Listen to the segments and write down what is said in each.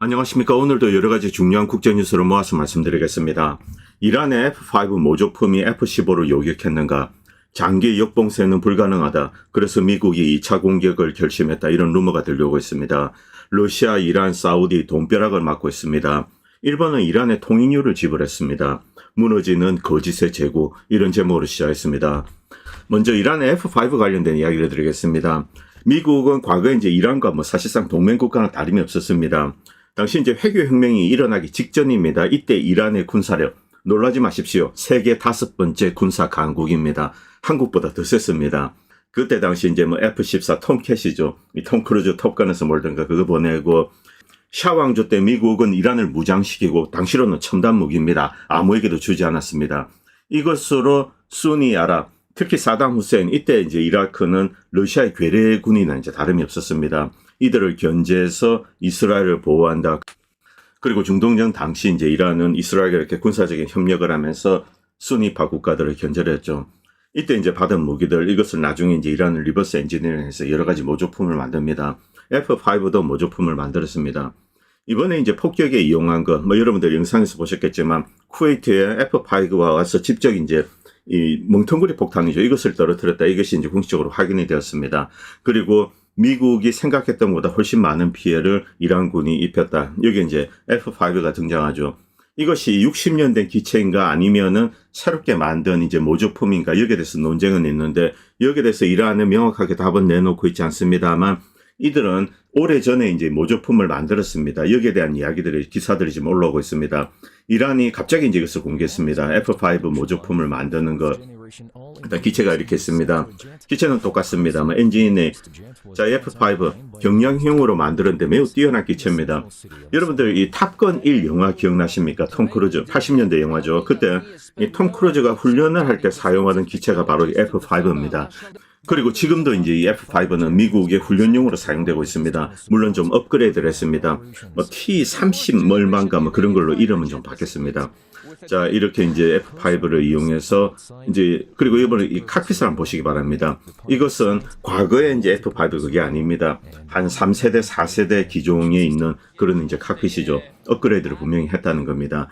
안녕하십니까. 오늘도 여러가지 중요한 국제뉴스를 모아서 말씀드리겠습니다. 이란의 F5 모조품이 F-15를 요격했는가? 장기 역봉쇄는 불가능하다. 그래서 미국이 2차 공격을 결심했다. 이런 루머가 들려오고 있습니다. 러시아, 이란, 사우디 돈벼락을 맞고 있습니다. 일본은 이란의 통행료를 지불했습니다. 무너지는 거짓의 재고, 이런 제목으로 시작했습니다. 먼저 이란의 F5 관련된 이야기를 드리겠습니다. 미국은 과거에 이제 이란과 사실상 동맹국가는 다름이 없었습니다. 당시 이제 회교혁명이 일어나기 직전입니다. 이때 이란의 군사력, 놀라지 마십시오. 세계 5번째 군사 강국입니다. 한국보다 더 셌습니다. 그때 당시 이제 F-14 톰캣이죠. 이 톰 크루즈 톱건에서 몰던가 그거 보내고, 샤왕조 때 미국은 이란을 무장시키고 당시로는 첨단 무기입니다. 아무에게도 주지 않았습니다. 이것으로 수니 아랍, 특히 사담 후세인, 이때 이제 이라크는 러시아의 괴뢰군이나 이제 다름이 없었습니다. 이들을 견제해서 이스라엘을 보호한다. 그리고 중동전 당시 이제 이란은 이스라엘과 이렇게 군사적인 협력을 하면서 수니파 국가들을 견제를 했죠. 이때 이제 받은 무기들, 이것을 나중에 이제 이란은 리버스 엔지니어링해서 여러 가지 모조품을 만듭니다. F5도 모조품을 만들었습니다. 이번에 이제 폭격에 이용한 것, 여러분들 영상에서 보셨겠지만 쿠웨이트의 F5가 와서 직접 이제 이 멍텅구리 폭탄이죠. 이것을 떨어뜨렸다. 이것이 이제 공식적으로 확인이 되었습니다. 그리고 미국이 생각했던 것보다 훨씬 많은 피해를 이란군이 입혔다. 여기 이제 F5가 등장하죠. 이것이 60년 된 기체인가 아니면은 새롭게 만든 이제 모조품인가, 여기에 대해서 논쟁은 있는데, 여기에 대해서 이란은 명확하게 답은 내놓고 있지 않습니다만, 이들은 오래전에 이제 모조품을 만들었습니다. 여기에 대한 이야기들이, 기사들이 지금 올라오고 있습니다. 이란이 갑자기 이제 이것을 공개했습니다. F5 모조품을 만드는 것. 일단 기체가 이렇게 있습니다. 기체는 똑같습니다. 엔진이, 자, F5 경량형으로 만들었는데 매우 뛰어난 기체입니다. 여러분들 이 탑건 1 영화 기억나십니까? 톰 크루즈, 80년대 영화죠. 그때 이 톰 크루즈가 훈련을 할 때 사용하던 기체가 바로 F5입니다. 그리고 지금도 이제 이 F5는 미국의 훈련용으로 사용되고 있습니다. 물론 좀 업그레이드를 했습니다. T30 멀만가 그런 걸로 이름은 좀 바뀌었습니다. 자, 이렇게 이제 F5를 이용해서 이제, 그리고 이번에 이 칵핏을 한번 보시기 바랍니다. 이것은 과거에 이제 F5 그게 아닙니다. 한 3세대, 4세대 기종에 있는 그런 이제 칵핏이죠. 업그레이드를 분명히 했다는 겁니다.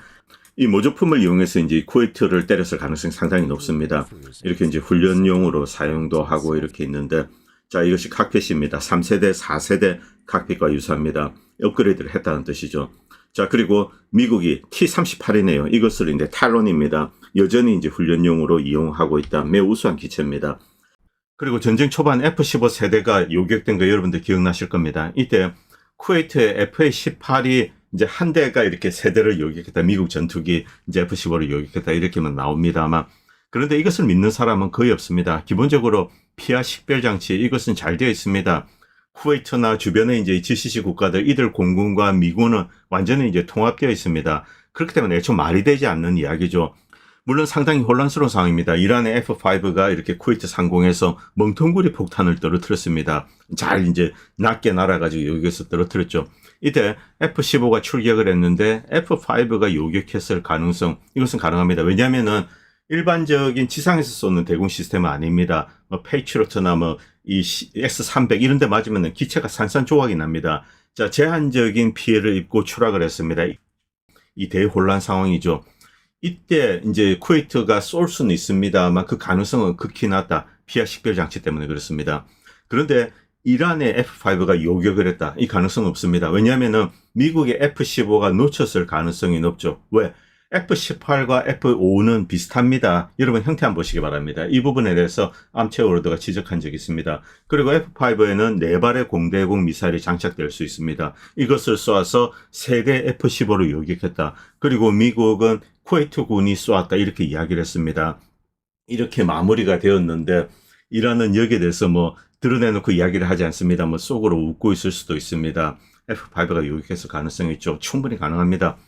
이 모조품을 이용해서 이제 쿠웨이트를 때렸을 가능성이 상당히 높습니다. 이렇게 이제 훈련용으로 사용도 하고 이렇게 있는데, 자, 이것이 칵핏입니다. 3세대, 4세대 칵핏과 유사합니다. 업그레이드를 했다는 뜻이죠. 자, 그리고 미국이 T-38이네요. 이것을 이제 탈론입니다. 여전히 이제 훈련용으로 이용하고 있다. 매우 우수한 기체입니다. 그리고 전쟁 초반 F-15 세대가 요격된 거 여러분들 기억나실 겁니다. 이때 쿠웨이트의 F-18이 이제 한 대가 이렇게 세대를 요격했다. 미국 전투기 이제 F-15를 요격했다. 이렇게만 나옵니다만, 그런데 이것을 믿는 사람은 거의 없습니다. 기본적으로 피하 식별 장치, 이것은 잘 되어 있습니다. 쿠웨이트나 주변에 이제 GCC 국가들, 이들 공군과 미군은 완전히 이제 통합되어 있습니다. 그렇기 때문에 애초 말이 되지 않는 이야기죠. 물론 상당히 혼란스러운 상황입니다. 이란의 F5가 이렇게 쿠웨이트 상공에서 멍텅구리 폭탄을 떨어뜨렸습니다. 잘 이제 낮게 날아가지고 여기서 떨어뜨렸죠. 이때 F-15가 출격을 했는데 F5가 요격했을 가능성, 이것은 가능합니다. 왜냐하면은 일반적인 지상에서 쏘는 대공 시스템은 아닙니다. 페이트리어트나 이 S-300 이런 데 맞으면 기체가 산산조각이 납니다. 자, 제한적인 피해를 입고 추락을 했습니다. 이 대혼란 상황이죠. 이때 이제 쿠웨이트가 쏠 수는 있습니다만 그 가능성은 극히 낮다. 피하 식별 장치 때문에 그렇습니다. 그런데 이란의 F5가 요격을 했다. 이 가능성은 없습니다. 왜냐하면은 미국의 F-15가 놓쳤을 가능성이 높죠. 왜? F-18과 F-5는 비슷합니다. 여러분 형태 한번 보시기 바랍니다. 이 부분에 대해서 암체오로드가 지적한 적이 있습니다. 그리고 F-5에는 4발의 공대공 미사일이 장착될 수 있습니다. 이것을 쏘아서 세대 F-15를 요격했다. 그리고 미국은 쿠웨이트군이 쏘았다. 이렇게 이야기를 했습니다. 이렇게 마무리가 되었는데, 이란은 여기에 대해서 드러내놓고 이야기를 하지 않습니다. 속으로 웃고 있을 수도 있습니다. F-5가 요격했을 가능성이 있죠. 충분히 가능합니다.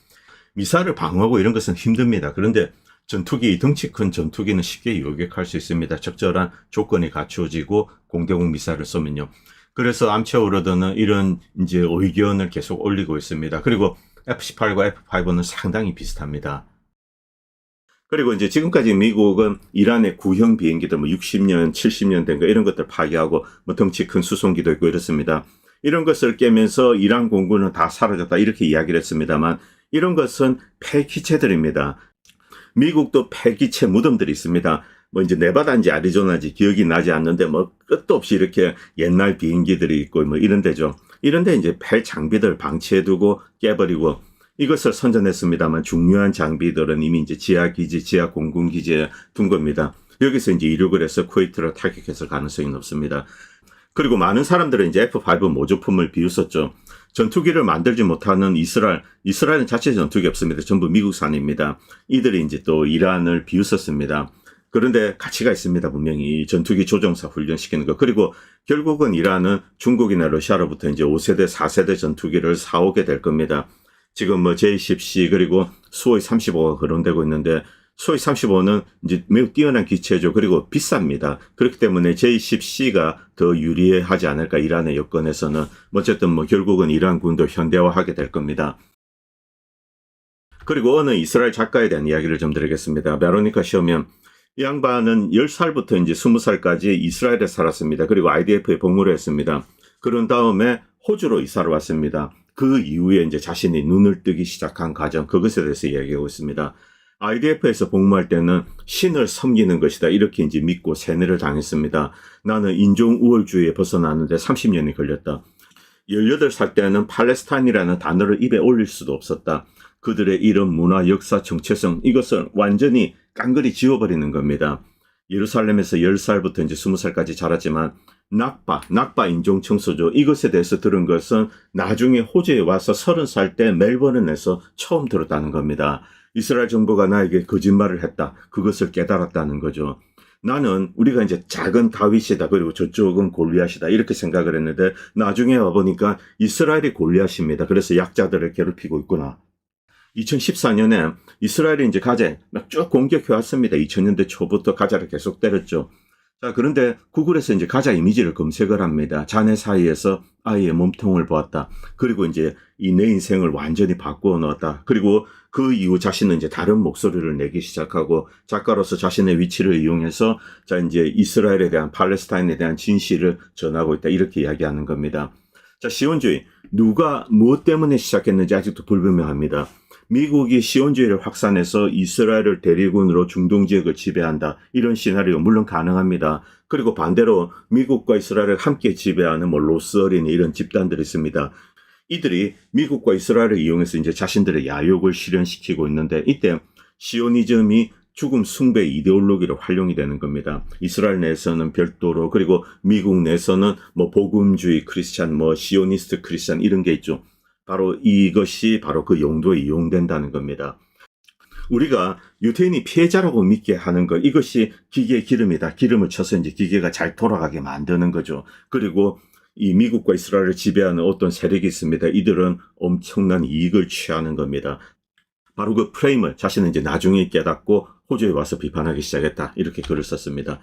미사일을 방어하고 이런 것은 힘듭니다. 그런데 전투기, 덩치 큰 전투기는 쉽게 요격할 수 있습니다. 적절한 조건이 갖추어지고 공대공 미사일을 쏘면요. 그래서 암체오로드는 이런 이제 의견을 계속 올리고 있습니다. 그리고 F-18과 F-5는 상당히 비슷합니다. 그리고 이제 지금까지 미국은 이란의 구형 비행기들 60년, 70년 된 거 이런 것들 파괴하고 덩치 큰 수송기도 있고 이렇습니다. 이런 것을 깨면서 이란 공군은 다 사라졌다 이렇게 이야기를 했습니다만 이런 것은 폐기체들입니다. 미국도 폐기체 무덤들이 있습니다. 뭐 이제 네바다인지 아리조나인지 기억이 나지 않는데 뭐 끝도 없이 이렇게 옛날 비행기들이 있고 뭐 이런 데죠. 이런데 이제 폐 장비들 방치해두고 깨버리고 이것을 선전했습니다만 중요한 장비들은 이미 이제 지하기지, 지하 공군기지에 둔 겁니다. 여기서 이제 이륙을 해서 쿠웨이트를 타격했을 가능성이 높습니다. 그리고 많은 사람들은 이제 F-5 모조품을 비웃었죠. 전투기를 만들지 못하는 이스라엘은 자체 전투기 없습니다. 전부 미국산입니다. 이들이 이제 또 이란을 비웃었습니다. 그런데 가치가 있습니다. 분명히 전투기 조종사 훈련시키는 거. 그리고 결국은 이란은 중국이나 러시아로부터 이제 5세대, 4세대 전투기를 사오게 될 겁니다. 지금 뭐 J-10C 그리고 수호이 35가 거론되고 있는데 수호이 35는 이제 매우 뛰어난 기체죠. 그리고 비쌉니다. 그렇기 때문에 J-10C가 더 유리하지 않을까 이란의 여건에서는 어쨌든 뭐 결국은 이란 군도 현대화하게 될 겁니다. 그리고 어느 이스라엘 작가에 대한 이야기를 좀 드리겠습니다. 베로니카 시오면 이 양반은 10살부터 이제 20살까지 이스라엘에 살았습니다. 그리고 IDF에 복무를 했습니다. 그런 다음에 호주로 이사를 왔습니다. 그 이후에 이제 자신이 눈을 뜨기 시작한 과정, 그것에 대해서 이야기하고 있습니다. IDF에서 복무할 때는 신을 섬기는 것이다. 이렇게 이제 믿고 세뇌를 당했습니다. 나는 인종 우월주의에 벗어나는데 30년이 걸렸다. 18살 때는 팔레스타인이라는 단어를 입에 올릴 수도 없었다. 그들의 이름, 문화, 역사, 정체성 이것을 완전히 깡그리 지워버리는 겁니다. 예루살렘에서 10살부터 이제 20살까지 자랐지만 낙바 인종청소죠. 이것에 대해서 들은 것은 나중에 호주에 와서 30살 때 멜버른에서 처음 들었다는 겁니다. 이스라엘 정부가 나에게 거짓말을 했다. 그것을 깨달았다는 거죠. 나는 우리가 이제 작은 다윗이다. 그리고 저쪽은 골리앗이다. 이렇게 생각을 했는데 나중에 와보니까 이스라엘이 골리앗입니다. 그래서 약자들을 괴롭히고 있구나. 2014년에 이스라엘이 이제 가자에 쭉 공격해 왔습니다. 2000년대 초부터 가자를 계속 때렸죠. 자, 그런데 구글에서 이제 가자 이미지를 검색을 합니다. 자네 사이에서 아이의 몸통을 보았다. 그리고 이제 이 내 인생을 완전히 바꾸어 놓았다. 그리고 그 이후 자신은 이제 다른 목소리를 내기 시작하고 작가로서 자신의 위치를 이용해서 자, 이제 이스라엘에 대한 팔레스타인에 대한 진실을 전하고 있다. 이렇게 이야기하는 겁니다. 자, 시온주의. 누가 무엇 때문에 시작했는지 아직도 불분명합니다. 미국이 시온주의를 확산해서 이스라엘을 대리군으로 중동 지역을 지배한다. 이런 시나리오 물론 가능합니다. 그리고 반대로 미국과 이스라엘을 함께 지배하는 뭐 로스어린 이런 집단들이 있습니다. 이들이 미국과 이스라엘을 이용해서 이제 자신들의 야욕을 실현시키고 있는데 이때 시오니즘이 죽음 숭배 이데올로기로 활용이 되는 겁니다. 이스라엘 내에서는 별도로 그리고 미국 내에서는 뭐 복음주의 크리스찬 뭐 시오니스트 크리스찬 이런 게 있죠. 바로 이것이 바로 그 용도에 이용된다는 겁니다. 우리가 유태인이 피해자라고 믿게 하는 것 이것이 기계의 기름이다. 기름을 쳐서 이제 기계가 잘 돌아가게 만드는 거죠. 그리고 이 미국과 이스라엘을 지배하는 어떤 세력이 있습니다. 이들은 엄청난 이익을 취하는 겁니다. 바로 그 프레임을 자신은 이제 나중에 깨닫고 호주에 와서 비판하기 시작했다. 이렇게 글을 썼습니다.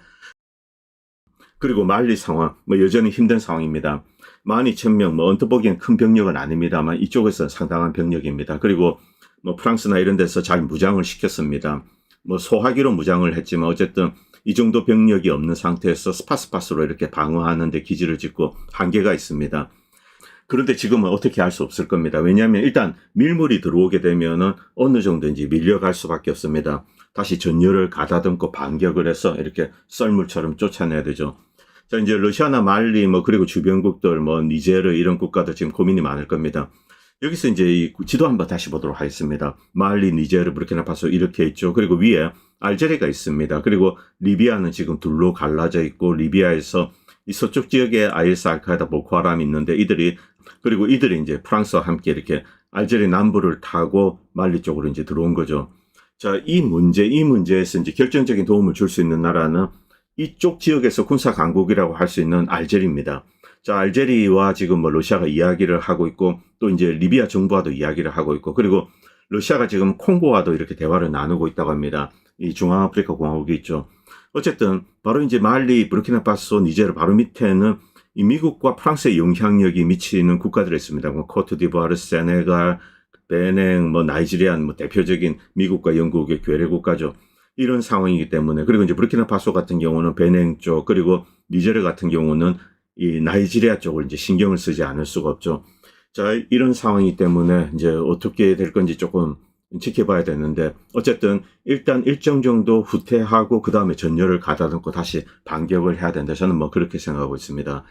그리고 말리 상황, 뭐 여전히 힘든 상황입니다. 12,000명, 뭐 언뜻 보기엔 큰 병력은 아닙니다만 이쪽에서는 상당한 병력입니다. 그리고 뭐 프랑스나 이런 데서 잘 무장을 시켰습니다. 뭐 소화기로 무장을 했지만 어쨌든 이 정도 병력이 없는 상태에서 스파스로 이렇게 방어하는 데 기지를 짓고 한계가 있습니다. 그런데 지금은 어떻게 할 수 없을 겁니다. 왜냐하면 일단 밀물이 들어오게 되면은 어느 정도인지 밀려갈 수밖에 없습니다. 다시 전열을 가다듬고 반격을 해서 이렇게 썰물처럼 쫓아내야 되죠. 자, 이제 러시아나 말리 뭐 그리고 주변국들 뭐 니제르 이런 국가들 지금 고민이 많을 겁니다. 여기서 이제 이 지도 한번 다시 보도록 하겠습니다. 말리, 니제르, 부르키나파소 이렇게 있죠. 그리고 위에 알제리가 있습니다. 그리고 리비아는 지금 둘로 갈라져 있고 리비아에서 이 서쪽 지역에 IS, 알카에다, 보코하람이 있는데 이들이 이제 프랑스와 함께 이렇게 알제리 남부를 타고 말리 쪽으로 이제 들어온 거죠. 자, 이 문제에서 이제 결정적인 도움을 줄 수 있는 나라는 이쪽 지역에서 군사 강국이라고 할 수 있는 알제리입니다. 자, 알제리와 지금 뭐 러시아가 이야기를 하고 있고 또 이제 리비아 정부와도 이야기를 하고 있고 그리고 러시아가 지금 콩고와도 이렇게 대화를 나누고 있다고 합니다. 이 중앙아프리카 공화국이 있죠. 어쨌든 바로 이제 말리, 부르키나파소, 니제르 바로 밑에는 이 미국과 프랑스의 영향력이 미치는 국가들이 있습니다. 뭐 코트디부아르, 세네갈, 베냉, 뭐 나이지리안 뭐 대표적인 미국과 영국의 괴뢰 국가죠. 이런 상황이기 때문에 그리고 이제 부르키나파소 같은 경우는 베냉 쪽 그리고 니제르 같은 경우는 이 나이지리아 쪽을 이제 신경을 쓰지 않을 수가 없죠. 자, 이런 상황이기 때문에 이제 어떻게 될 건지 조금 지켜봐야 되는데, 어쨌든 일단 일정 정도 후퇴하고 그 다음에 전열을 가다듬고 다시 반격을 해야 된다. 저는 뭐 그렇게 생각하고 있습니다.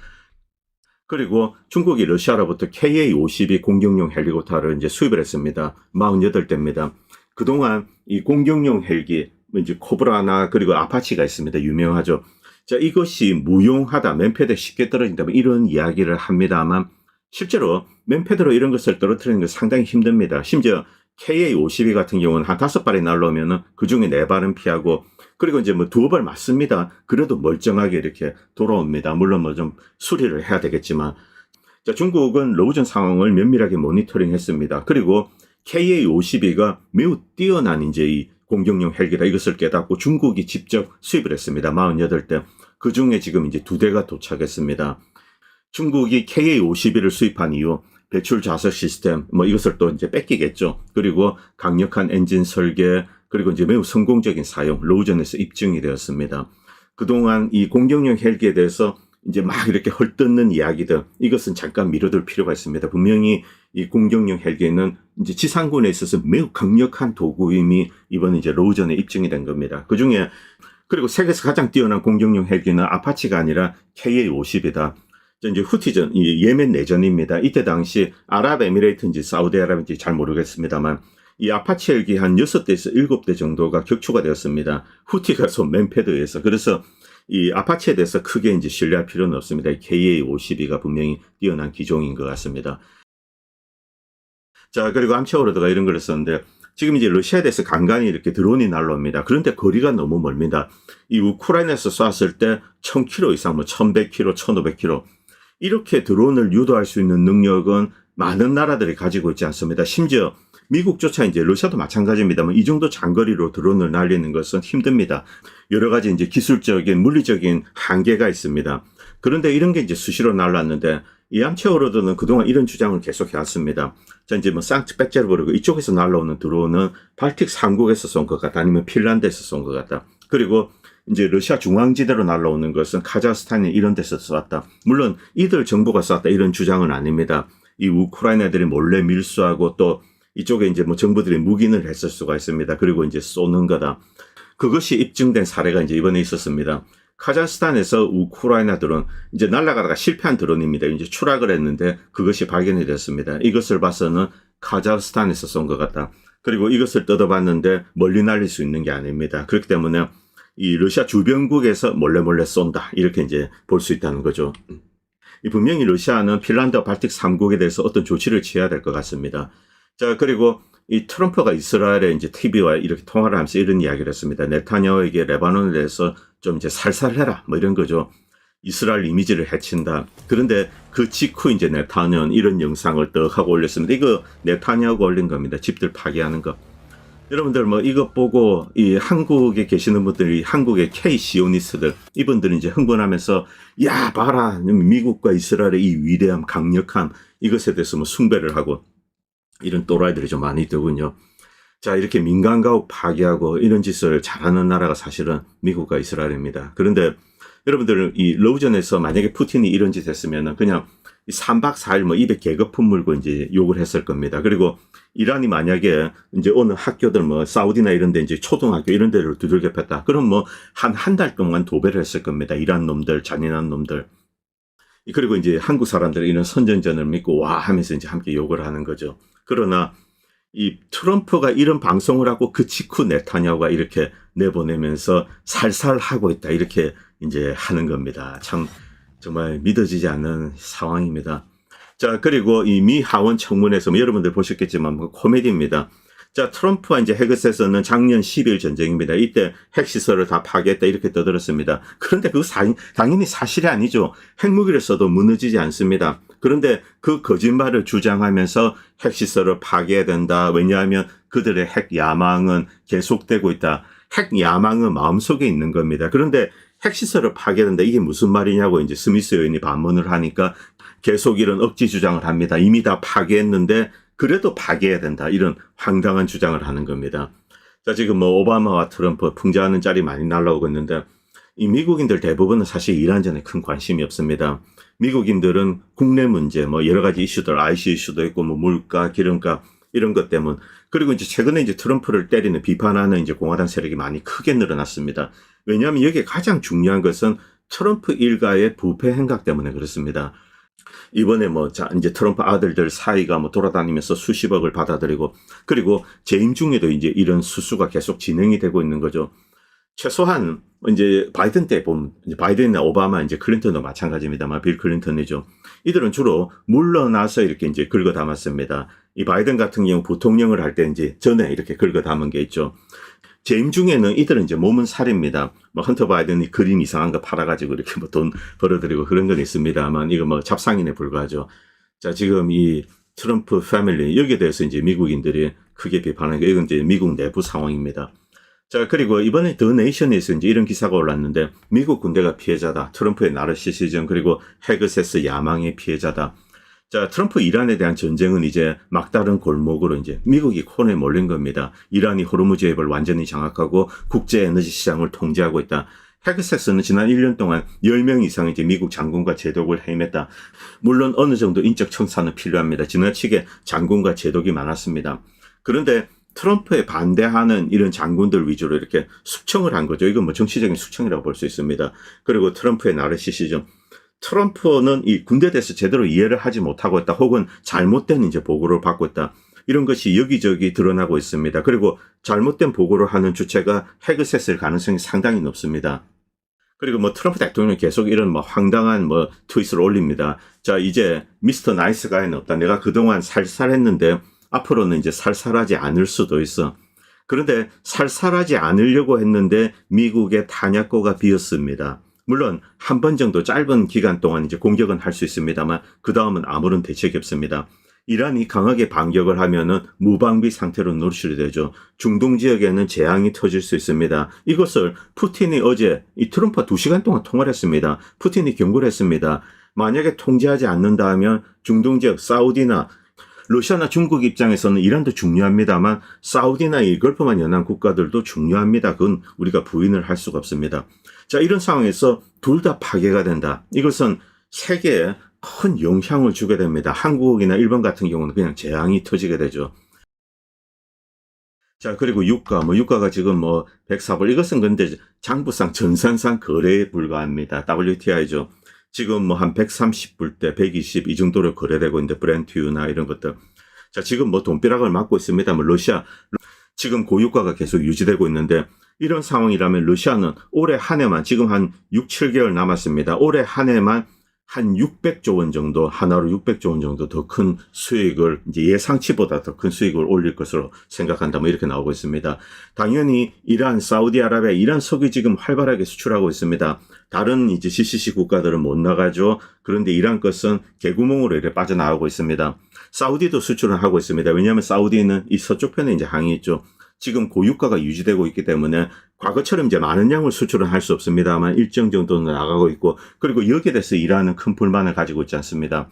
그리고 중국이 러시아로부터 KA-52 공격용 헬리콥터를 이제 수입을 했습니다. 48대입니다. 그동안 이 공격용 헬기, 이제 코브라나 그리고 아파치가 있습니다. 유명하죠. 자, 이것이 무용하다, 맨패드에 쉽게 떨어진다, 이런 이야기를 합니다만, 실제로 맨패드로 이런 것을 떨어뜨리는 건 상당히 힘듭니다. 심지어 KA-52 같은 경우는 한 5발이 날라오면은 그 중에 4발은 피하고, 그리고 이제 뭐 2발 맞습니다. 그래도 멀쩡하게 이렇게 돌아옵니다. 물론 뭐 좀 수리를 해야 되겠지만. 자, 중국은 러우전 상황을 면밀하게 모니터링 했습니다. 그리고 KA-52가 매우 뛰어난 이제 이 공격용 헬기다, 이것을 깨닫고 중국이 직접 수입을 했습니다. 48대. 그 중에 지금 이제 2대가 도착했습니다. 중국이 KA-52를 수입한 이후 배출 자석 시스템, 뭐 이것을 또 이제 뺏기겠죠. 그리고 강력한 엔진 설계, 그리고 이제 매우 성공적인 사용, 러우전에서 입증이 되었습니다. 그동안 이 공격용 헬기에 대해서 이제 막 이렇게 헐뜯는 이야기들, 이것은 잠깐 미뤄둘 필요가 있습니다. 분명히 이 공격용 헬기는 이제 지상군에 있어서 매우 강력한 도구임이 이번에 이제 러우전에 입증이 된 겁니다. 그 중에, 그리고 세계에서 가장 뛰어난 공격용 헬기는 아파치가 아니라 KA-50이다. 이제 후티전, 이 예멘 내전입니다. 이때 당시 아랍에미레이트인지 사우디아라비아인지 잘 모르겠습니다만, 이 아파치 헬기 한 6대에서 7대 정도가 격추가 되었습니다. 후티가 쏜 맨패드에서. 그래서 이 아파치에 대해서 크게 이제 신뢰할 필요는 없습니다. KA-52가 분명히 뛰어난 기종인 것 같습니다. 자, 그리고 암체오로드가 이런 걸 썼는데, 지금 이제 러시아에 대해서 간간히 이렇게 드론이 날라옵니다. 그런데 거리가 너무 멀습니다. 이 우크라이나에서 쐈을 때 1000km 이상, 뭐 1100km, 1500km. 이렇게 드론을 유도할 수 있는 능력은 많은 나라들이 가지고 있지 않습니다. 심지어 미국조차 이제 러시아도 마찬가지입니다만 이 정도 장거리로 드론을 날리는 것은 힘듭니다. 여러 가지 이제 기술적인, 물리적인 한계가 있습니다. 그런데 이런 게 이제 수시로 날랐는데, 이 암체오로드는 그동안 이런 주장을 계속 해왔습니다. 자, 이제 뭐 상트페테르부르크 이쪽에서 날라오는 드론은 발틱 3국에서 쏜 것 같다, 아니면 핀란드에서 쏜 것 같다. 그리고 이제 러시아 중앙지대로 날라오는 것은 카자흐스탄이 이런 데서 쐈다. 물론 이들 정부가 쐈다, 이런 주장은 아닙니다. 이 우크라이나들이 몰래 밀수하고 또 이쪽에 이제 뭐 정부들이 묵인을 했을 수가 있습니다. 그리고 이제 쏘는 거다. 그것이 입증된 사례가 이제 이번에 있었습니다. 카자흐스탄에서 우크라이나 드론, 이제 날아가다가 실패한 드론입니다. 이제 추락을 했는데 그것이 발견이 됐습니다. 이것을 봐서는 카자흐스탄에서 쏜 것 같다. 그리고 이것을 뜯어봤는데 멀리 날릴 수 있는 게 아닙니다. 그렇기 때문에 이 러시아 주변국에서 몰래 쏜다, 이렇게 이제 볼 수 있다는 거죠. 분명히 러시아는 핀란드와 발틱 3국에 대해서 어떤 조치를 취해야 될 것 같습니다. 자, 그리고 이 트럼프가 이스라엘의 이제 TV와 이렇게 통화를 하면서 이런 이야기를 했습니다. 네타냐후에게 레바논에 대해서 좀 이제 살살해라, 뭐 이런 거죠. 이스라엘 이미지를 해친다. 그런데 그 직후 이제 네타냐후는 이런 영상을 떡 하고 올렸습니다. 이거 네타냐후가 올린 겁니다. 집들 파괴하는 거. 여러분들 뭐 이것 보고 이 한국에 계시는 분들이, 한국의 K-시오니스트들, 이분들이 이제 흥분하면서, 야, 봐라, 미국과 이스라엘의 이 위대함, 강력함, 이것에 대해서 뭐 숭배를 하고, 이런 또라이들이 좀 많이 있더군요. 자, 이렇게 민간 가옥 파괴하고 이런 짓을 잘하는 나라가 사실은 미국과 이스라엘입니다. 그런데 여러분들 이 러우전에서 만약에 푸틴이 이런 짓 했으면은 그냥 3박 4일 뭐 입에 개거품 물고 이제 욕을 했을 겁니다. 그리고 이란이 만약에 이제 어느 학교들 뭐 사우디나 이런 데 이제 초등학교 이런 데를 두들겨 팼다. 그럼 뭐 한 달 동안 도배를 했을 겁니다. 이란 놈들, 잔인한 놈들. 그리고 이제 한국 사람들은 이런 선전전을 믿고 와 하면서 이제 함께 욕을 하는 거죠. 그러나 이 트럼프가 이런 방송을 하고 그 직후 네타냐후가 이렇게 내보내면서 살살하고 있다, 이렇게 이제 하는 겁니다. 참 정말 믿어지지 않는 상황입니다. 자, 그리고 이 미 하원 청문회에서 뭐 여러분들 보셨겠지만 뭐 코미디입니다. 자, 트럼프와 이제 헤그스에서는 작년 12일 전쟁입니다. 이때 핵시설을 다 파괴했다, 이렇게 떠들었습니다. 그런데 그거 당연히 사실이 아니죠. 핵무기를 써도 무너지지 않습니다. 그런데 그 거짓말을 주장하면서 핵시설을 파괴해야 된다. 왜냐하면 그들의 핵 야망은 계속되고 있다. 핵 야망은 마음속에 있는 겁니다. 그런데 핵시설을 파괴한다, 이게 무슨 말이냐고 이제 스미스 의원이 반문을 하니까 계속 이런 억지 주장을 합니다. 이미 다 파괴했는데 그래도 파괴해야 된다, 이런 황당한 주장을 하는 겁니다. 자, 지금 뭐 오바마와 트럼프 풍자하는 짤이 많이 날라오고 있는데, 이 미국인들 대부분은 사실 이란전에 큰 관심이 없습니다. 미국인들은 국내 문제, 뭐 여러 가지 이슈들, IC 이슈도 있고, 뭐 물가, 기름값, 이런 것 때문. 그리고 이제 최근에 이제 트럼프를 때리는 비판하는 이제 공화당 세력이 많이 크게 늘어났습니다. 왜냐하면 여기에 가장 중요한 것은 트럼프 일가의 부패 행각 때문에 그렇습니다. 이번에 뭐, 이제 트럼프 아들들 사이가 뭐 돌아다니면서 수십억을 받아들이고, 그리고 재임 중에도 이제 이런 수수가 계속 진행이 되고 있는 거죠. 최소한 이제 바이든 때 보면 이제 바이든이나 오바마 이제 클린턴도 마찬가지입니다만 빌 클린턴이죠. 이들은 주로 물러나서 이렇게 이제 긁어 담았습니다. 이 바이든 같은 경우 부통령을 할 때 이제 전에 이렇게 긁어 담은 게 있죠. 재임 중에는 이들은 이제 몸은 살입니다. 뭐 헌터 바이든이 그림 이상한 거 팔아가지고 이렇게 뭐 돈 벌어들이고 그런 건 있습니다만 이거 뭐 잡상인에 불과하죠. 자, 지금 이 트럼프 패밀리 여기에 대해서 이제 미국인들이 크게 비판하는 게 이건 이제 미국 내부 상황입니다. 자, 그리고 이번에 더 네이션에서 이제 이런 기사가 올랐는데 미국 군대가 피해자다. 트럼프의 나르시시즘 그리고 헤그세스 야망의 피해자다. 자, 트럼프 이란에 대한 전쟁은 이제 막다른 골목으로 이제 미국이 코너에 몰린 겁니다. 이란이 호르무즈 해협을 완전히 장악하고 국제 에너지 시장을 통제하고 있다. 헤그세스는 지난 1년 동안 10명 이상 이제 미국 장군과 제독을 해임했다. 물론 어느 정도 인적 청산은 필요합니다. 지나치게 장군과 제독이 많았습니다. 그런데 트럼프에 반대하는 이런 장군들 위주로 이렇게 숙청을 한 거죠. 이건 뭐 정치적인 숙청이라고 볼 수 있습니다. 그리고 트럼프의 나르시시즘. 트럼프는 이 군대에 대해서 제대로 이해를 하지 못하고 있다. 혹은 잘못된 이제 보고를 받고 있다. 이런 것이 여기저기 드러나고 있습니다. 그리고 잘못된 보고를 하는 주체가 헤그세스일 가능성이 상당히 높습니다. 그리고 뭐 트럼프 대통령이 계속 이런 뭐 황당한 뭐 트윗을 올립니다. 자, 이제 미스터 나이스 가이는 없다. 내가 그동안 살살했는데 앞으로는 이제 살살하지 않을 수도 있어. 그런데 살살하지 않으려고 했는데 미국의 탄약고가 비었습니다. 물론 한 번 정도 짧은 기간 동안 이제 공격은 할 수 있습니다만 그 다음은 아무런 대책이 없습니다. 이란이 강하게 반격을 하면은 무방비 상태로 노출이 되죠. 중동 지역에는 재앙이 터질 수 있습니다. 이것을 푸틴이 어제 이 트럼프와 2시간 동안 통화를 했습니다. 푸틴이 경고를 했습니다. 만약에 통제하지 않는다 하면 중동 지역 사우디나 러시아나 중국 입장에서는 이란도 중요합니다만 사우디나 이 걸프만 연한 국가들도 중요합니다. 그건 우리가 부인을 할 수가 없습니다. 자, 이런 상황에서 둘 다 파괴가 된다. 이것은 세계에 큰 영향을 주게 됩니다. 한국이나 일본 같은 경우는 그냥 재앙이 터지게 되죠. 자, 그리고 유가가 지금 뭐 104불. 이것은 근데 장부상 전산상 거래에 불과합니다. WTI죠. 지금 뭐 한 130불대, 120 이 정도로 거래되고 있는데 브렌트유나 이런 것들. 자, 지금 뭐 돈벼락을 맞고 있습니다만 러시아 지금 고유가가 계속 유지되고 있는데 이런 상황이라면 러시아는 올해 한 해만 지금 한 6, 7개월 남았습니다. 올해 한 해만 한 600조 원 정도, 하나로 600조 원 정도 더 큰 수익을, 이제 예상치보다 더 큰 수익을 올릴 것으로 생각한다. 뭐 이렇게 나오고 있습니다. 당연히 이란, 사우디아라비아, 이란 석유 지금 활발하게 수출하고 있습니다. 다른 이제 GCC 국가들은 못 나가죠. 그런데 이란 것은 개구멍으로 이렇게 빠져나오고 있습니다. 사우디도 수출을 하고 있습니다. 왜냐하면 사우디는 이 서쪽 편에 이제 항이 있죠. 지금 고유가가 유지되고 있기 때문에 과거처럼 이제 많은 양을 수출은 할 수 없습니다만 일정 정도는 나가고 있고, 그리고 여기에 대해서 이란은 큰 불만을 가지고 있지 않습니다.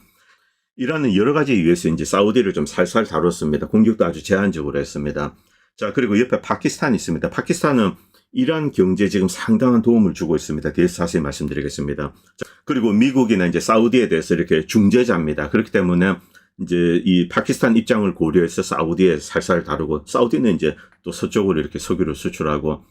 이란은 여러 가지 이유에서 이제 사우디를 좀 살살 다뤘습니다. 공격도 아주 제한적으로 했습니다. 자, 그리고 옆에 파키스탄이 있습니다. 파키스탄은 이란 경제에 지금 상당한 도움을 주고 있습니다. 뒤에서 자세히 말씀드리겠습니다. 자, 그리고 미국이나 이제 사우디에 대해서 이렇게 중재자입니다. 그렇기 때문에 이제 이 파키스탄 입장을 고려해서 사우디에 살살 다루고, 사우디는 이제 또 서쪽으로 이렇게 석유를 수출하고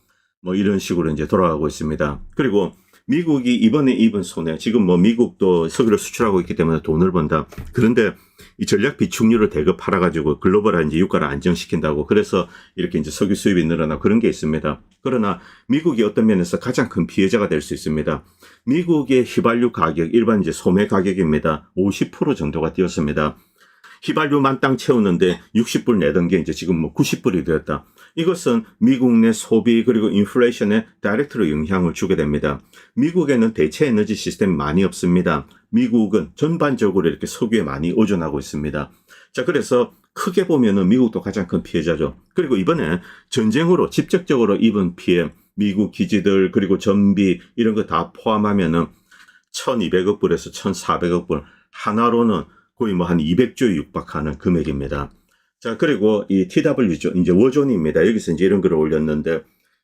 뭐 이런 식으로 이제 돌아가고 있습니다. 그리고 미국이 이번에 입은 손해, 지금 뭐 미국도 석유를 수출하고 있기 때문에 돈을 번다. 그런데 이 전략 비축유를 대거 팔아가지고 글로벌한 이제 유가를 안정시킨다고, 그래서 이렇게 이제 석유 수입이 늘어나 그런 게 있습니다. 그러나 미국이 어떤 면에서 가장 큰 피해자가 될 수 있습니다. 미국의 휘발유 가격, 일반 이제 소매 가격입니다. 50% 정도가 뛰었습니다. 휘발유 만땅 채우는데 60불 내던 게 이제 지금 뭐 90불이 되었다. 이것은 미국 내 소비 그리고 인플레이션에 다이렉트로 영향을 주게 됩니다. 미국에는 대체 에너지 시스템이 많이 없습니다. 미국은 전반적으로 이렇게 석유에 많이 의존하고 있습니다. 자, 그래서 크게 보면은 미국도 가장 큰 피해자죠. 그리고 이번에 전쟁으로 직접적으로 입은 피해, 미국 기지들 그리고 전비 이런 거 다 포함하면은 1200억 불에서 1400억 불, 하나로는 거의 뭐 한 200조에 육박하는 금액입니다. 자, 그리고 이 TW죠. 이제 워존입니다. 여기서 이제 이런 글을 올렸는데,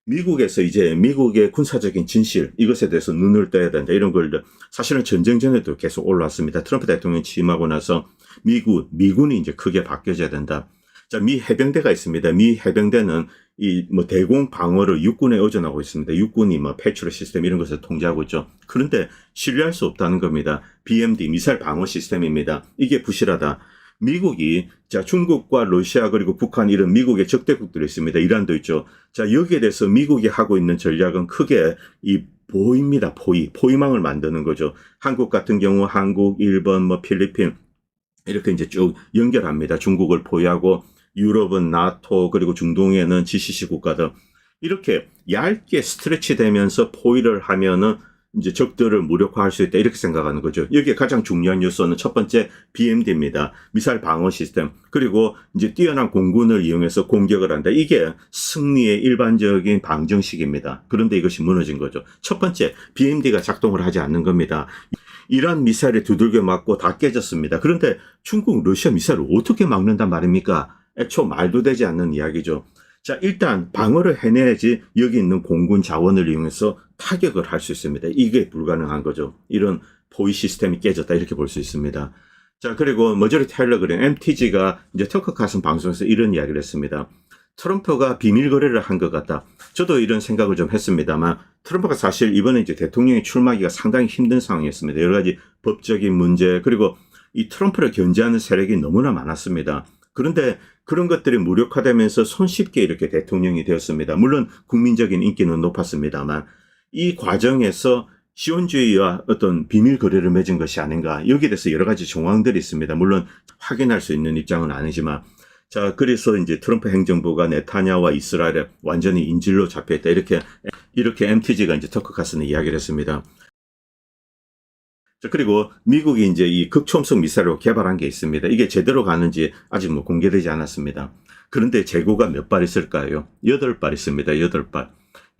미국에서 이제 미국의 군사적인 진실 이것에 대해서 눈을 떼야 된다 이런 걸 사실은 전쟁 전에도 계속 올라왔습니다. 트럼프 대통령이 취임하고 나서 미군이 이제 크게 바뀌어져야 된다. 자, 미 해병대가 있습니다. 미 해병대는 이 뭐 대공 방어를 육군에 의존하고 있습니다. 육군이 뭐 패트리엇 시스템 이런 것을 통제하고 있죠. 그런데 신뢰할 수 없다는 겁니다. BMD 미사일 방어 시스템입니다. 이게 부실하다. 미국이 자 중국과 러시아 그리고 북한 이런 미국의 적대국들이 있습니다. 이란도 있죠. 자 여기에 대해서 미국이 하고 있는 전략은 크게 이 포위입니다. 포위망을 만드는 거죠. 한국 같은 경우 한국, 일본, 뭐 필리핀 이렇게 이제 쭉 연결합니다. 중국을 포위하고 유럽은 나토 그리고 중동에는 GCC 국가들 이렇게 얇게 스트레치 되면서 포위를 하면은 이제 적들을 무력화할 수 있다 이렇게 생각하는 거죠. 여기에 가장 중요한 요소는 첫 번째 BMD입니다. 미사일 방어 시스템. 그리고 이제 뛰어난 공군을 이용해서 공격을 한다. 이게 승리의 일반적인 방정식입니다. 그런데 이것이 무너진 거죠. 첫 번째 BMD가 작동을 하지 않는 겁니다. 이란 미사일에 두들겨 맞고 다 깨졌습니다. 그런데 중국, 러시아 미사일을 어떻게 막는단 말입니까? 애초 말도 되지 않는 이야기죠. 자, 일단 방어를 해내야지 여기 있는 공군 자원을 이용해서 타격을 할 수 있습니다. 이게 불가능한 거죠. 이런 포위 시스템이 깨졌다 이렇게 볼 수 있습니다. 자, 그리고 머저리 테일러 그린 MTG가 이제 터커 카슨 방송에서 이런 이야기를 했습니다. 트럼프가 비밀 거래를 한 것 같다. 저도 이런 생각을 좀 했습니다만 트럼프가 사실 이번에 이제 대통령이 출마하기가 상당히 힘든 상황이었습니다. 여러 가지 법적인 문제 그리고 이 트럼프를 견제하는 세력이 너무나 많았습니다. 그런데 그런 것들이 무력화되면서 손쉽게 이렇게 대통령이 되었습니다. 물론 국민적인 인기는 높았습니다만 이 과정에서 시온주의와 어떤 비밀 거래를 맺은 것이 아닌가 여기에 대해서 여러 가지 정황들이 있습니다. 물론 확인할 수 있는 입장은 아니지만 자 그래서 이제 트럼프 행정부가 네타냐후와 이스라엘에 완전히 인질로 잡혀있다 이렇게 MTG가 이제 터커 카슨에 이야기를 했습니다. 자, 그리고 미국이 이제 이 극초음속 미사일을 개발한 게 있습니다. 이게 제대로 가는지 아직 뭐 공개되지 않았습니다. 그런데 재고가 몇 발 있을까요? 8발 있습니다. 8발.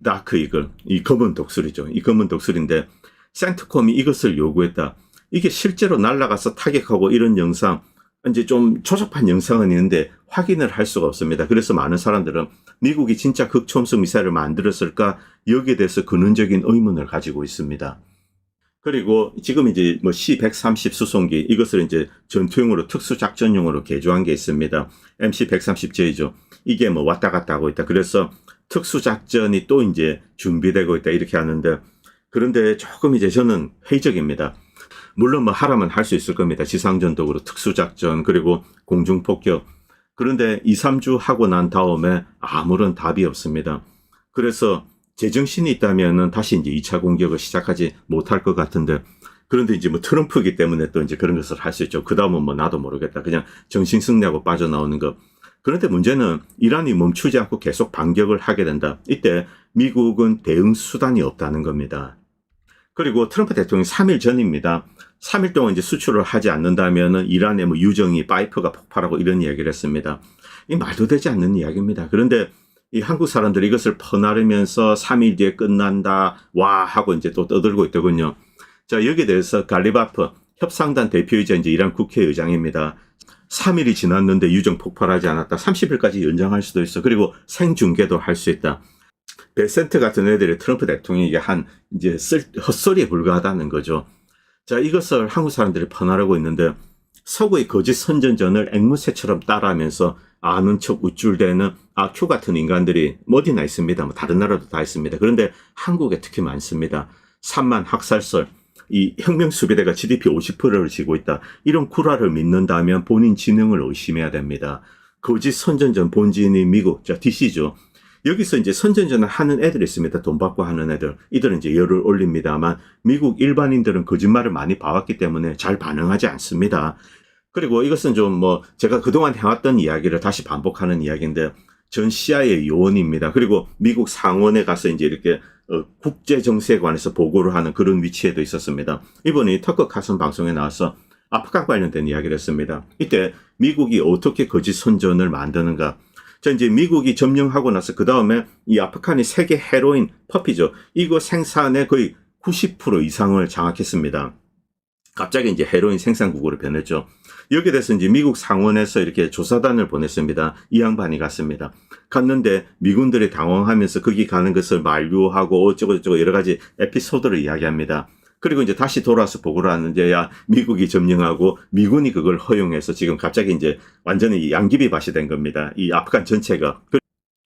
다크 이글. 이 검은 독수리죠. 이 검은 독수리인데 센트콤이 이것을 요구했다. 이게 실제로 날아가서 타격하고 이런 영상, 이제 좀 조잡한 영상은 있는데 확인을 할 수가 없습니다. 그래서 많은 사람들은 미국이 진짜 극초음속 미사일을 만들었을까? 여기에 대해서 근원적인 의문을 가지고 있습니다. 그리고 지금 이제 뭐 C-130 수송기 이것을 이제 전투용으로 특수작전용으로 개조한 게 있습니다. MC-130J죠. 이게 뭐 왔다 갔다 하고 있다. 그래서 특수작전이 또 이제 준비되고 있다. 이렇게 하는데 그런데 조금 이제 저는 회의적입니다. 물론 뭐 하라면 할 수 있을 겁니다. 지상전독으로 특수작전 그리고 공중폭격. 그런데 2, 3주 하고 난 다음에 아무런 답이 없습니다. 그래서 제정신이 있다면은 다시 이제 2차 공격을 시작하지 못할 것 같은데 그런데 이제 뭐 트럼프이기 때문에 또 이제 그런 것을 할 수 있죠. 그 다음은 뭐 나도 모르겠다. 그냥 정신 승리하고 빠져나오는 것. 그런데 문제는 이란이 멈추지 않고 계속 반격을 하게 된다. 이때 미국은 대응 수단이 없다는 겁니다. 그리고 트럼프 대통령이 3일 전입니다. 3일 동안 이제 수출을 하지 않는다면은 이란의 뭐 유정이 파이프가 폭발하고 이런 이야기를 했습니다. 이 말도 되지 않는 이야기입니다. 그런데 이 한국 사람들이 이것을 퍼나르면서 3일 뒤에 끝난다, 와, 하고 이제 또 떠들고 있더군요. 자, 여기에 대해서 갈리바프 협상단 대표이자 이제 이란 국회의장입니다. 3일이 지났는데 유정 폭발하지 않았다. 30일까지 연장할 수도 있어. 그리고 생중계도 할 수 있다. 베센트 같은 애들이 트럼프 대통령이 이제 헛소리에 불과하다는 거죠. 자, 이것을 한국 사람들이 퍼나르고 있는데 서구의 거짓 선전전을 앵무새처럼 따라하면서 아는 척 우쭐대는 큐 같은 인간들이 어디나 있습니다. 뭐 다른 나라도 다 있습니다. 그런데 한국에 특히 많습니다. 3만 학살설, 이 혁명수비대가 GDP 50%를 쥐고 있다. 이런 구라를 믿는다면 본인 지능을 의심해야 됩니다. 거짓 선전전 본진이 미국, 자 DC죠. 여기서 이제 선전전을 하는 애들이 있습니다. 돈 받고 하는 애들. 이들은 이제 열을 올립니다만 미국 일반인들은 거짓말을 많이 봐왔기 때문에 잘 반응하지 않습니다. 그리고 이것은 좀 뭐 제가 그동안 해왔던 이야기를 다시 반복하는 이야기인데 전 CIA 요원입니다. 그리고 미국 상원에 가서 이제 이렇게 국제 정세에 관해서 보고를 하는 그런 위치에도 있었습니다. 이번에 터커 카슨 방송에 나와서 아프간 관련된 이야기를 했습니다. 이때 미국이 어떻게 거짓 선전을 만드는가. 자, 이제 미국이 점령하고 나서 그 다음에 이 아프간이 세계 헤로인 퍼피죠. 이거 생산의 거의 90% 이상을 장악했습니다. 갑자기 이제 헤로인 생산국으로 변했죠. 여기에 대해서 이제 미국 상원에서 이렇게 조사단을 보냈습니다. 이 양반이 갔습니다. 갔는데 미군들이 당황하면서 거기 가는 것을 만류하고 어쩌고저쩌고 여러 가지 에피소드를 이야기합니다. 그리고 이제 다시 돌아와서 보고를 하는데, 야, 미국이 점령하고 미군이 그걸 허용해서 지금 갑자기 이제 완전히 양귀비밭이 된 겁니다. 이 아프간 전체가.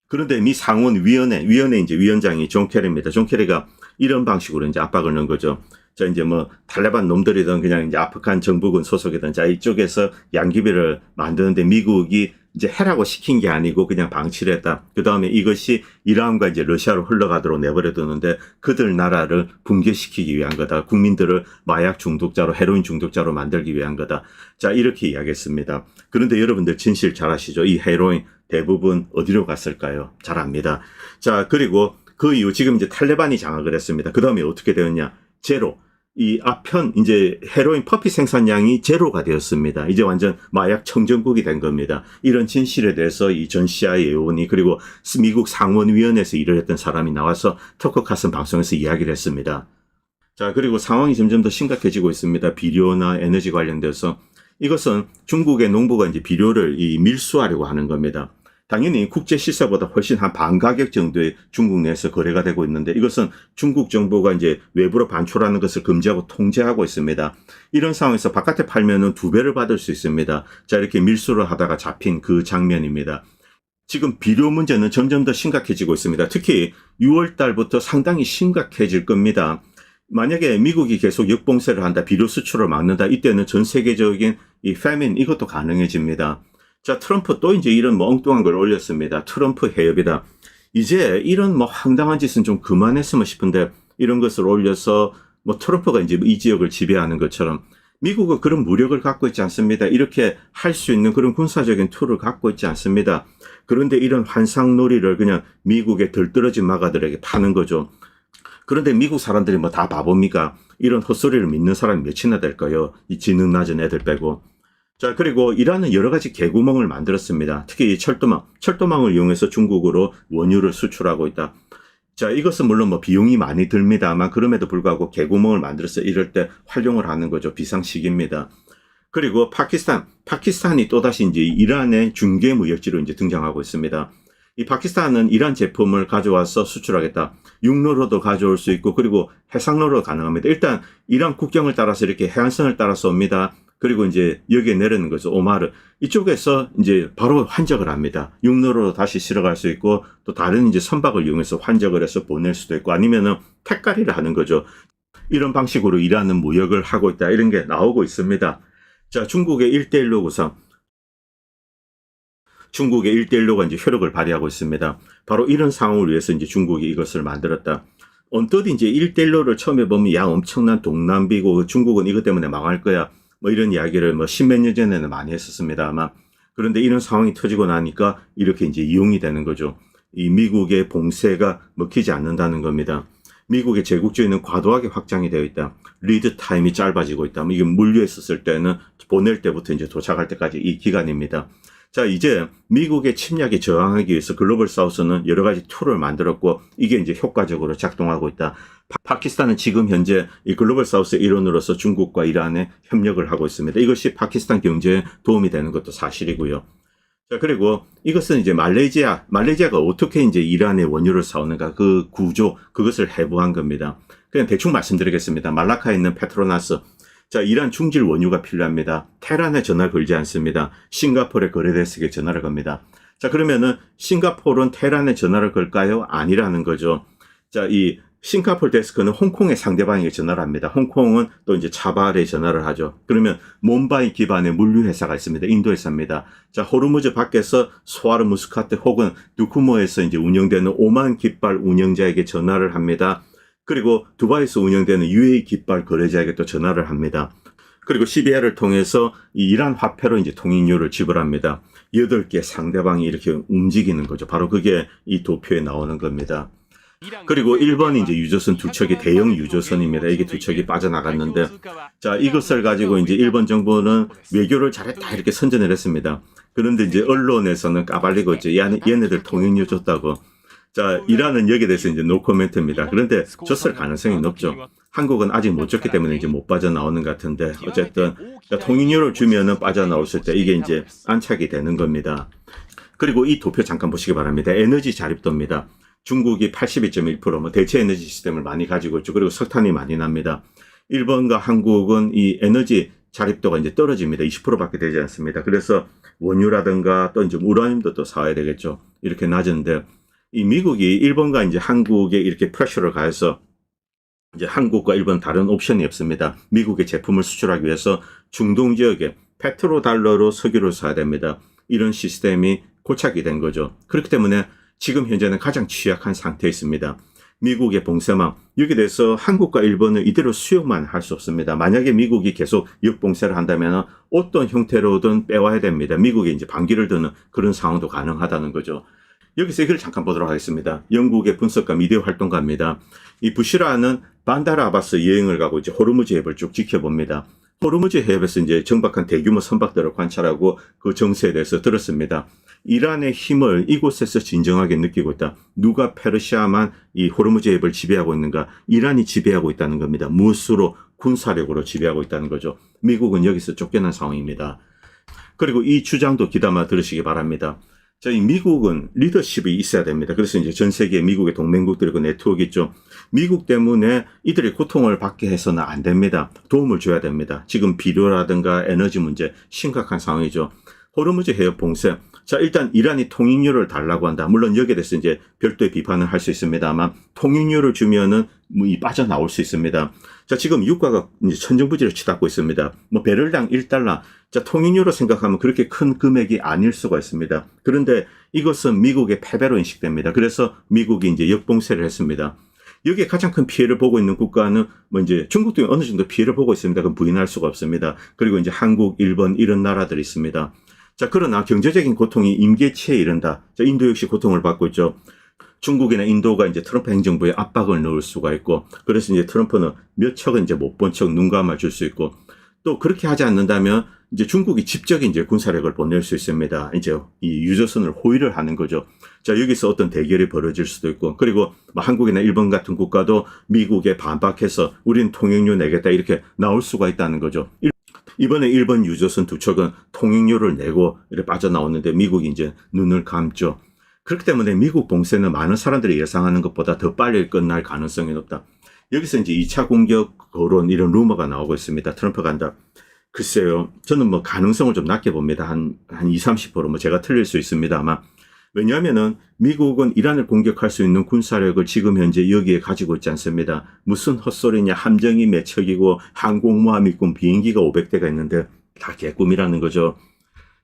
그런데 미 상원위원회 이제 위원장이 존 케리입니다. 존 케리가 이런 방식으로 이제 압박을 넣은 거죠. 자, 이제 뭐, 탈레반 놈들이든 그냥 이제 아프간 정부군 소속이든, 자, 이쪽에서 양귀비를 만드는데 미국이 이제 해라고 시킨 게 아니고 그냥 방치를 했다. 그 다음에 이것이 이란과 이제 러시아로 흘러가도록 내버려 두는데 그들 나라를 붕괴시키기 위한 거다. 국민들을 마약 중독자로, 헤로인 중독자로 만들기 위한 거다. 자, 이렇게 이야기했습니다. 그런데 여러분들 진실 잘 아시죠? 이 헤로인 대부분 어디로 갔을까요? 잘 압니다. 자, 그리고 그 이후 지금 이제 탈레반이 장악을 했습니다. 그 다음에 어떻게 되었냐? 제로. 이 아편 이제 헤로인 퍼피 생산량이 제로가 되었습니다. 이제 완전 마약 청정국이 된 겁니다. 이런 진실에 대해서 이 전 CIA 의원이 그리고 미국 상원위원회에서 일을 했던 사람이 나와서 터커 카슨 방송에서 이야기를 했습니다. 자, 그리고 상황이 점점 더 심각해지고 있습니다. 비료나 에너지 관련돼서 이것은 중국의 농부가 이제 비료를 이 밀수하려고 하는 겁니다. 당연히 국제 시세보다 훨씬 한 반 가격 정도의 중국 내에서 거래가 되고 있는데 이것은 중국 정부가 이제 외부로 반출하는 것을 금지하고 통제하고 있습니다. 이런 상황에서 바깥에 팔면은 2배를 받을 수 있습니다. 자, 이렇게 밀수를 하다가 잡힌 그 장면입니다. 지금 비료 문제는 점점 더 심각해지고 있습니다. 특히 6월 달부터 상당히 심각해질 겁니다. 만약에 미국이 계속 역봉쇄를 한다, 비료 수출을 막는다, 이때는 전 세계적인 이 패민 이것도 가능해집니다. 자, 트럼프 또 이제 이런 뭐 엉뚱한 걸 올렸습니다. 트럼프 해협이다. 이제 이런 뭐 황당한 짓은 좀 그만했으면 싶은데 이런 것을 올려서 뭐 트럼프가 이제 이 지역을 지배하는 것처럼 미국은 그런 무력을 갖고 있지 않습니다. 이렇게 할 수 있는 그런 군사적인 툴을 갖고 있지 않습니다. 그런데 이런 환상놀이를 그냥 미국의 덜떨어진 마가들에게 파는 거죠. 그런데 미국 사람들이 뭐 다 바보입니까? 이런 헛소리를 믿는 사람이 몇이나 될까요? 이 지능 낮은 애들 빼고. 자, 그리고 이란은 여러 가지 개구멍을 만들었습니다. 특히 이 철도망을 이용해서 중국으로 원유를 수출하고 있다. 자, 이것은 물론 뭐 비용이 많이 듭니다만 그럼에도 불구하고 개구멍을 만들어서 이럴 때 활용을 하는 거죠. 비상식입니다. 그리고 파키스탄이 또다시 이제 이란의 중개 무역지로 이제 등장하고 있습니다. 이 파키스탄은 이란 제품을 가져와서 수출하겠다. 육로로도 가져올 수 있고 그리고 해상로로 가능합니다. 일단 이란 국경을 따라서 이렇게 해안선을 따라서 옵니다. 그리고 이제 여기에 내리는 거죠. 오마르. 이쪽에서 이제 바로 환적을 합니다. 육로로 다시 실어갈 수 있고 또 다른 이제 선박을 이용해서 환적을 해서 보낼 수도 있고 아니면은 택가리를 하는 거죠. 이런 방식으로 이란은 무역을 하고 있다. 이런 게 나오고 있습니다. 자, 중국의 1대1로 구상. 중국의 1대1로가 이제 효력을 발휘하고 있습니다. 바로 이런 상황을 위해서 이제 중국이 이것을 만들었다. 언뜻 이제 1대1로를 처음에 보면 야, 엄청난 동남비고 중국은 이것 때문에 망할 거야. 뭐 이런 이야기를 뭐 십몇 년 전에는 많이 했었습니다. 아마. 그런데 이런 상황이 터지고 나니까 이렇게 이제 이용이 되는 거죠. 이 미국의 봉쇄가 먹히지 않는다는 겁니다. 미국의 제국주의는 과도하게 확장이 되어 있다. 리드 타임이 짧아지고 있다. 이게 물류했었을 때는 보낼 때부터 이제 도착할 때까지 이 기간입니다. 자, 이제 미국의 침략에 저항하기 위해서 글로벌 사우스는 여러 가지 툴을 만들었고 이게 이제 효과적으로 작동하고 있다. 파키스탄은 지금 현재 이 글로벌 사우스의 일원으로서 중국과 이란에 협력을 하고 있습니다. 이것이 파키스탄 경제에 도움이 되는 것도 사실이고요. 자, 그리고 이것은 이제 말레이시아가 어떻게 이제 이란의 원유를 사오는가 그 구조, 그것을 해부한 겁니다. 그냥 대충 말씀드리겠습니다. 말라카에 있는 페트로나스. 자, 이란 중질 원유가 필요합니다. 테란에 전화 걸지 않습니다. 싱가포르의 거래대스에게 전화를 겁니다. 자, 그러면은 싱가포르는 테란에 전화를 걸까요? 아니라는 거죠. 자, 이 싱가포르 데스크는 홍콩의 상대방에게 전화를 합니다. 홍콩은 또 이제 차발에 전화를 하죠. 그러면 몬바이 기반의 물류회사가 있습니다. 인도 회사입니다. 자, 호르무즈 밖에서 소아르 무스카트 혹은 두쿠모에서 이제 운영되는 오만 깃발 운영자에게 전화를 합니다. 그리고 두바이에서 운영되는 UAE 깃발 거래자에게 또 전화를 합니다. 그리고 CBR을 통해서 이 이란 화폐로 이제 통행료를 지불합니다. 8개 상대방이 이렇게 움직이는 거죠. 바로 그게 이 도표에 나오는 겁니다. 그리고 1번이 이제 유조선 2척이 대형 유조선입니다. 이게 2척이 빠져나갔는데, 자, 이것을 가지고 이제 일본 정부는 외교를 잘했다 이렇게 선전을 했습니다. 그런데 이제 언론에서는 까발리고 있죠. 얘네들 통행료 줬다고. 자, 이란은 여기에 대해서 이제 노 코멘트입니다. 그런데 줬을 가능성이 높죠. 한국은 아직 못 줬기 때문에 이제 못 빠져나오는 것 같은데, 어쨌든 통일료를 주면은 빠져나올 때 이게 이제 안착이 되는 겁니다. 그리고 이 도표 잠깐 보시기 바랍니다. 에너지 자립도입니다. 중국이 82.1%, 뭐 대체 에너지 시스템을 많이 가지고 있죠. 그리고 석탄이 많이 납니다. 일본과 한국은 이 에너지 자립도가 이제 떨어집니다. 20%밖에 되지 않습니다. 그래서 원유라든가 또 이제 우라늄도 또 사와야 되겠죠. 이렇게 낮은데, 이 미국이 일본과 이제 한국에 이렇게 프레셔를 가해서 이제 한국과 일본 다른 옵션이 없습니다. 미국의 제품을 수출하기 위해서 중동 지역에 페트로달러로 석유를 사야 됩니다. 이런 시스템이 고착이 된 거죠. 그렇기 때문에 지금 현재는 가장 취약한 상태에 있습니다. 미국의 봉쇄망, 여기에 대해서 한국과 일본은 이대로 수용만 할 수 없습니다. 만약에 미국이 계속 역봉쇄를 한다면 어떤 형태로든 빼와야 됩니다. 미국이 이제 반기를 드는 그런 상황도 가능하다는 거죠. 여기서 이걸 잠깐 보도록 하겠습니다. 영국의 분석가 미디어 활동가입니다. 이 부시라는 반달 아바스 여행을 가고 이제 호르무즈 해협을 쭉 지켜봅니다. 호르무즈 해협에서 이제 정박한 대규모 선박들을 관찰하고 그 정세에 대해서 들었습니다. 이란의 힘을 이곳에서 진정하게 느끼고 있다. 누가 페르시아만 이 호르무즈 해협을 지배하고 있는가? 이란이 지배하고 있다는 겁니다. 무엇으로? 군사력으로 지배하고 있다는 거죠. 미국은 여기서 쫓겨난 상황입니다. 그리고 이 주장도 귀담아 들으시기 바랍니다. 저희 미국은 리더십이 있어야 됩니다. 그래서 이제 전 세계 미국의 동맹국들과 네트워크 있죠. 미국 때문에 이들이 고통을 받게 해서는 안 됩니다. 도움을 줘야 됩니다. 지금 비료라든가 에너지 문제 심각한 상황이죠. 호르무즈 해협 봉쇄. 자, 일단 이란이 통행료를 달라고 한다. 물론 여기에 대해서 이제 별도의 비판을 할 수 있습니다만 통행료를 주면은 빠져나올 수 있습니다. 자, 지금 유가가 이제 천정부지를 치닫고 있습니다. 뭐 배럴당 1달러. 자, 통행료로 생각하면 그렇게 큰 금액이 아닐 수가 있습니다. 그런데 이것은 미국의 패배로 인식됩니다. 그래서 미국이 이제 역봉쇄를 했습니다. 여기에 가장 큰 피해를 보고 있는 국가는 뭐 이제 중국도 어느 정도 피해를 보고 있습니다. 그건 부인할 수가 없습니다. 그리고 이제 한국, 일본 이런 나라들이 있습니다. 자, 그러나 경제적인 고통이 임계치에 이른다. 자, 인도 역시 고통을 받고 있죠. 중국이나 인도가 이제 트럼프 행정부에 압박을 넣을 수가 있고, 그래서 이제 트럼프는 몇 척은 이제 못 본 척 눈 감아 줄 수 있고, 또 그렇게 하지 않는다면 이제 중국이 직접 이제 군사력을 보낼 수 있습니다. 이제 이 유조선을 호위를 하는 거죠. 자, 여기서 어떤 대결이 벌어질 수도 있고, 그리고 뭐 한국이나 일본 같은 국가도 미국에 반박해서 우린 통행료 내겠다 이렇게 나올 수가 있다는 거죠. 이번에 일본 유조선 두 척은 통행료를 내고 이렇게 빠져나오는데 미국이 이제 눈을 감죠. 그렇기 때문에 미국 봉쇄는 많은 사람들이 예상하는 것보다 더 빨리 끝날 가능성이 높다. 여기서 이제 2차 공격 거론 이런 루머가 나오고 있습니다. 트럼프가 한다. 글쎄요. 저는 뭐 가능성을 좀 낮게 봅니다. 한 20, 30%. 뭐 제가 틀릴 수 있습니다만. 왜냐하면은 미국은 이란을 공격할 수 있는 군사력을 지금 현재 여기에 가지고 있지 않습니다. 무슨 헛소리냐. 함정이 몇 척이고 항공모함이 있고 비행기가 500대가 있는데 다 개꿈이라는 거죠.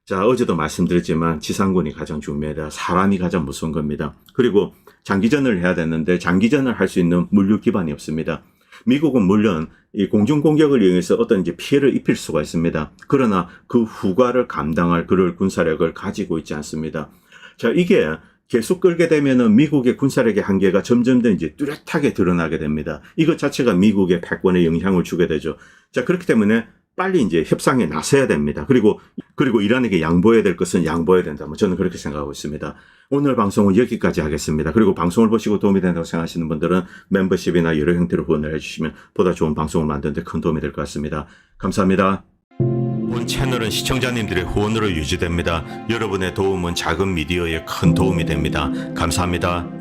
자, 어제도 말씀드렸지만 지상군이 가장 중요합니다. 사람이 가장 무서운 겁니다. 그리고 장기전을 해야 되는데 장기전을 할 수 있는 물류 기반이 없습니다. 미국은 물론 이 공중공격을 이용해서 어떤 이제 피해를 입힐 수가 있습니다. 그러나 그 후과를 감당할 그럴 군사력을 가지고 있지 않습니다. 자, 이게 계속 끌게 되면은 미국의 군사력의 한계가 점점 더 이제 뚜렷하게 드러나게 됩니다. 이것 자체가 미국의 패권에 영향을 주게 되죠. 자, 그렇기 때문에 빨리 이제 협상에 나서야 됩니다. 그리고 이란에게 양보해야 될 것은 양보해야 된다. 뭐 저는 그렇게 생각하고 있습니다. 오늘 방송은 여기까지 하겠습니다. 그리고 방송을 보시고 도움이 된다고 생각하시는 분들은 멤버십이나 여러 형태로 후원을 해주시면 보다 좋은 방송을 만드는 데 큰 도움이 될 것 같습니다. 감사합니다. 본 채널은 시청자님들의 후원으로 유지됩니다. 여러분의 도움은 작은 미디어에 큰 도움이 됩니다. 감사합니다.